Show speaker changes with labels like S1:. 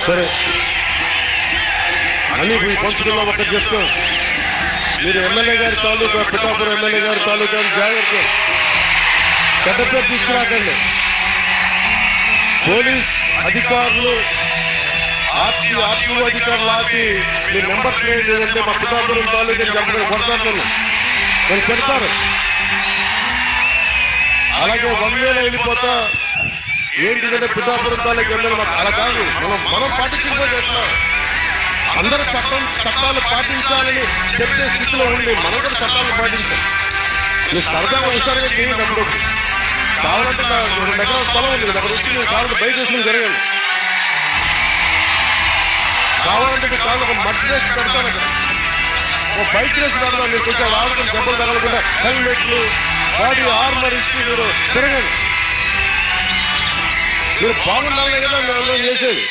S1: సరే అని పంచుకున్నా ఒకటి చెప్తాం, మీరు ఎమ్మెల్యే గారి తాలూకా పిఠాపురం ఎమ్మెల్యే గారి తాలూకా జాగ్రత్త, చెడ్డ పేరు తీసుకురాకండి. పోలీస్ అధికారులు ఆర్టీఓ అధికారులు ఆపి మీ నెంబర్ ప్లేట్ లేదంటే మా పిఠాపురం తాలూకా చెప్పడం కొడతారు, నేను పెడతారు. అలాగే 1 వేల వెళ్ళిపోతా ఏంటిదంటే పిఠాపురం తాలూకా ఎమ్మెల్యే అలా కాదు, మనం పాటించకపోతే ఎట్లా? అందరూ చట్టాలు పాటించాలని చెప్పే స్థితిలో ఉండి మనం కూడా చట్టాలను పాటించాలి. మీరు సరదాగా హుషారుగా చేయండి. అప్పుడు కావాలంటే 2 ఎకరాల స్థలం ఉంది, అక్కడ వచ్చి మీరు కావాలంటే బైక్ వేసుకుని జరగండి. కావాలంటే మీరు కావాలి ఒక మడ్ రేస్ పెడతాను, అక్కడ ఒక బైక్ రేస్ పెడతాను. మీరు కొంచెం ఆడుకుని దెబ్బలు తగలకుండా హెల్మెట్లు బాడీ ఆర్మర్ ఇచ్చి మీరు తిరగండి. మీరు బాగుండాలనే కదా మేము చేసేది.